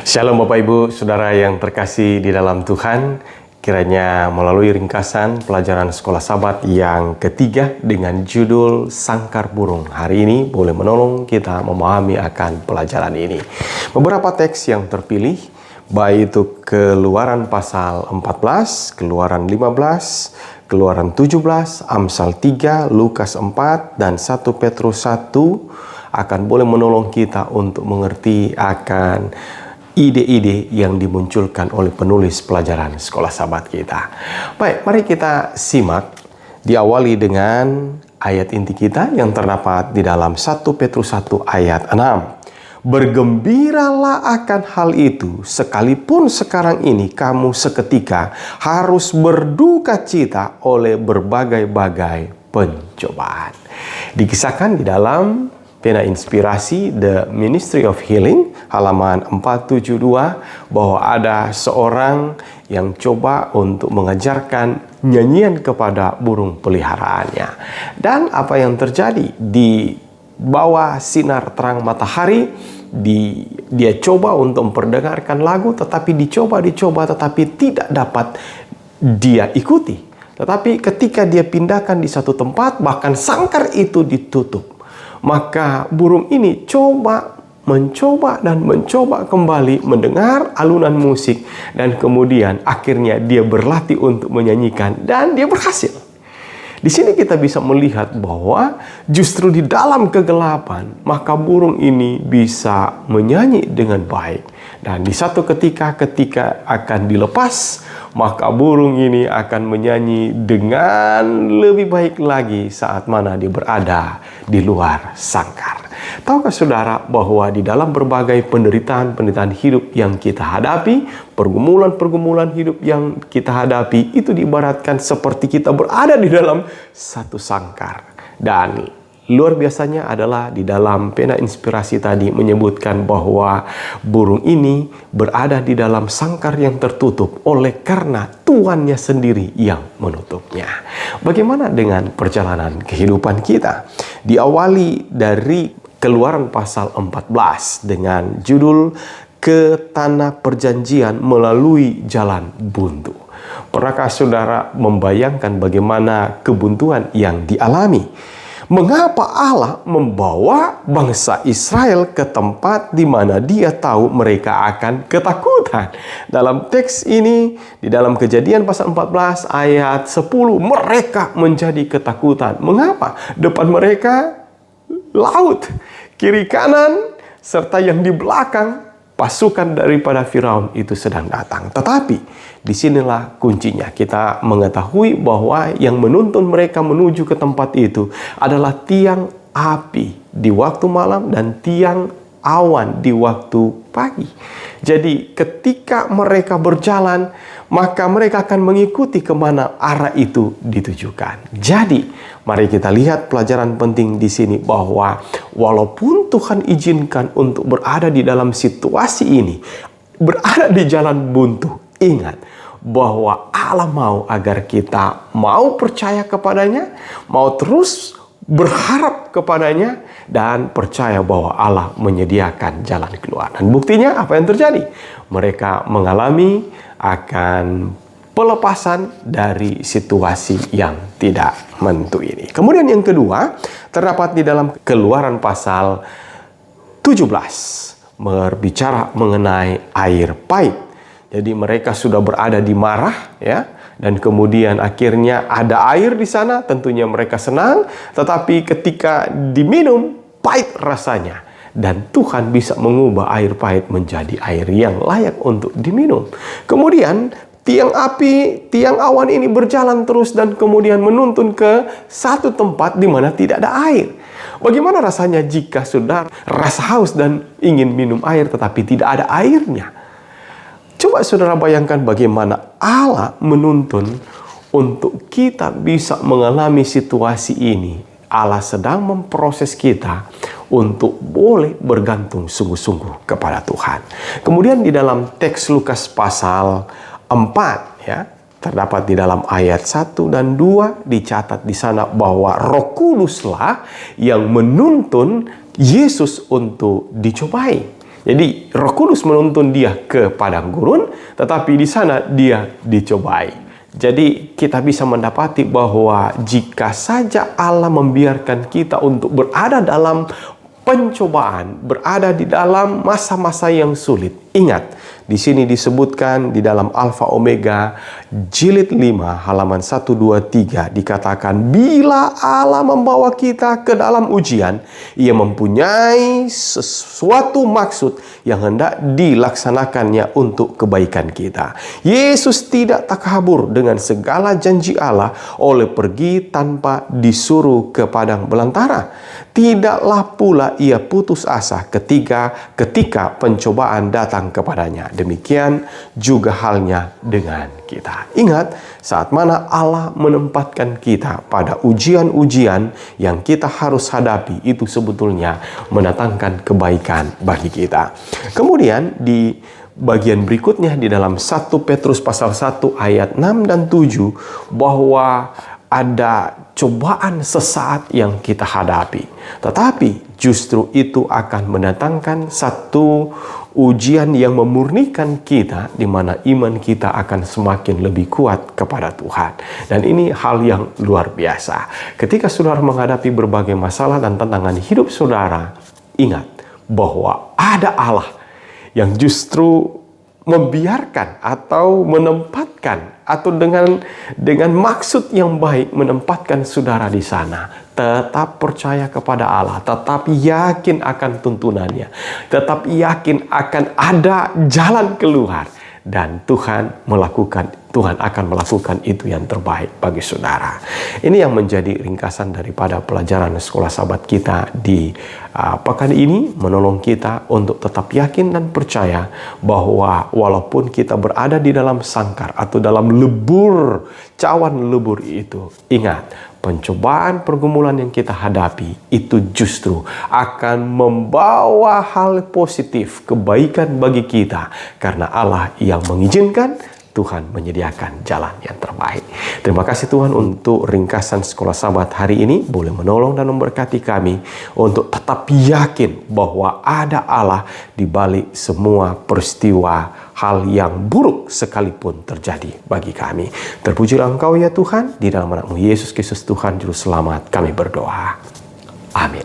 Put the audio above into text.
Shalom Bapak Ibu, Saudara yang terkasih di dalam Tuhan. Kiranya melalui ringkasan pelajaran Sekolah Sabat yang ketiga dengan judul Sangkar Burung hari ini boleh menolong kita memahami akan pelajaran ini. Beberapa teks yang terpilih, baik itu Keluaran pasal 14, Keluaran 15, Keluaran 17, Amsal 3, Lukas 4, dan 1 Petrus 1 akan boleh menolong kita untuk mengerti akan ide-ide yang dimunculkan oleh penulis pelajaran Sekolah Sabat kita. Baik, mari kita simak. Diawali dengan ayat inti kita yang terdapat di dalam 1 Petrus 1 ayat 6. Bergembiralah akan hal itu, sekalipun sekarang ini kamu seketika harus berduka cita oleh berbagai-bagai pencobaan. Dikisahkan di dalam pena inspirasi The Ministry of Healing halaman 472 bahwa ada seorang yang coba untuk mengajarkan nyanyian kepada burung peliharaannya. Dan apa yang terjadi di bawah sinar terang matahari, dia coba untuk memperdengarkan lagu, tetapi dicoba tetapi tidak dapat dia ikuti. Tetapi ketika dia pindahkan di satu tempat, bahkan sangkar itu ditutup. Maka burung ini mencoba kembali mendengar alunan musik, dan kemudian akhirnya dia berlatih untuk menyanyikan dan dia berhasil. Di sini kita bisa melihat bahwa justru di dalam kegelapan maka burung ini bisa menyanyi dengan baik, dan di satu ketika akan dilepas maka burung ini akan menyanyi dengan lebih baik lagi saat mana dia berada di luar sangkar. Tahukah saudara bahwa di dalam berbagai penderitaan hidup yang kita hadapi, pergumulan hidup yang kita hadapi, itu diibaratkan seperti kita berada di dalam satu sangkar. Dan luar biasanya adalah di dalam pena inspirasi tadi menyebutkan bahwa burung ini berada di dalam sangkar yang tertutup oleh karena tuannya sendiri yang menutupnya. Bagaimana dengan perjalanan kehidupan kita? Diawali dari Keluaran pasal 14 dengan judul Ke Tanah Perjanjian Melalui Jalan Buntu. Pernahkah saudara membayangkan bagaimana kebuntuan yang dialami? Mengapa Allah membawa bangsa Israel ke tempat di mana Dia tahu mereka akan ketakutan? Dalam teks ini, di dalam Kejadian pasal 14 ayat 10, mereka menjadi ketakutan. Mengapa? Depan mereka laut, kiri kanan, serta yang di belakang pasukan daripada Firaun itu sedang datang. Tetapi disinilah kuncinya. Kita mengetahui bahwa yang menuntun mereka menuju ke tempat itu adalah tiang api di waktu malam dan tiang awan di waktu pagi. Jadi ketika mereka berjalan, maka mereka akan mengikuti kemana arah itu ditujukan. Jadi mari kita lihat pelajaran penting di sini bahwa walaupun Tuhan izinkan untuk berada di dalam situasi ini, berada di jalan buntu, ingat bahwa Allah mau agar kita mau percaya kepadanya, mau terus berharap kepadanya, dan percaya bahwa Allah menyediakan jalan keluar. Dan buktinya apa yang terjadi? Mereka mengalami akan pelepasan dari situasi yang tidak menentu ini. Kemudian yang kedua terdapat di dalam Keluaran pasal 17 berbicara mengenai air pahit. Jadi mereka sudah berada di Marah, ya, dan kemudian akhirnya ada air di sana. Tentunya mereka senang, tetapi ketika diminum pahit rasanya. Dan Tuhan bisa mengubah air pahit menjadi air yang layak untuk diminum. Kemudian tiang api, tiang awan ini berjalan terus dan kemudian menuntun ke satu tempat di mana tidak ada air. Bagaimana rasanya jika saudara rasa haus dan ingin minum air tetapi tidak ada airnya? Coba saudara bayangkan bagaimana Allah menuntun untuk kita bisa mengalami situasi ini. Allah sedang memproses kita untuk boleh bergantung sungguh-sungguh kepada Tuhan. Kemudian di dalam teks Lukas pasal 4, ya, terdapat di dalam ayat 1 dan 2 dicatat di sana bahwa Roh Kuduslah yang menuntun Yesus untuk dicobai. Jadi Roh Kudus menuntun dia ke padang gurun, tetapi di sana dia dicobai. Jadi kita bisa mendapati bahwa jika saja Allah membiarkan kita untuk berada dalam pencobaan, berada di dalam masa-masa yang sulit. Ingat, di sini disebutkan di dalam Alfa Omega jilid 5 halaman 123 dikatakan, bila Allah membawa kita ke dalam ujian, Ia mempunyai sesuatu maksud yang hendak dilaksanakannya untuk kebaikan kita. Yesus tidak takabur dengan segala janji Allah oleh pergi tanpa disuruh ke padang belantara. Tidaklah pula Ia putus asa ketika pencobaan datang kepadanya. Demikian juga halnya dengan kita. Ingat, saat mana Allah menempatkan kita pada ujian-ujian yang kita harus hadapi, itu sebetulnya mendatangkan kebaikan bagi kita. Kemudian di bagian berikutnya di dalam 1 Petrus pasal 1 ayat 6 dan 7 bahwa ada cobaan sesaat yang kita hadapi, tetapi justru itu akan mendatangkan satu ujian yang memurnikan kita, di mana iman kita akan semakin lebih kuat kepada Tuhan. Dan ini hal yang luar biasa. Ketika saudara menghadapi berbagai masalah dan tantangan hidup saudara, ingat bahwa ada Allah yang justru membiarkan atau menempatkan atau dengan maksud yang baik menempatkan saudara di sana. Tetap percaya kepada Allah, tetap yakin akan tuntunannya, tetap yakin akan ada jalan keluar, dan Tuhan akan melakukan itu yang terbaik bagi saudara. Ini yang menjadi ringkasan daripada pelajaran sekolah sahabat kita di pekan ini, menolong kita untuk tetap yakin dan percaya bahwa walaupun kita berada di dalam sangkar atau dalam lebur, cawan lebur itu, ingat, pencobaan pergumulan yang kita hadapi itu justru akan membawa hal positif, kebaikan bagi kita, karena Allah yang mengizinkan, Tuhan menyediakan jalan yang terbaik. Terima kasih Tuhan untuk ringkasan sekolah sahabat hari ini, boleh menolong dan memberkati kami untuk tetap yakin bahwa ada Allah di balik semua peristiwa hal yang buruk sekalipun terjadi bagi kami. Terpujilah Engkau ya Tuhan, di dalam nama-Mu Yesus Kristus Tuhan Juru Selamat kami berdoa. Amin.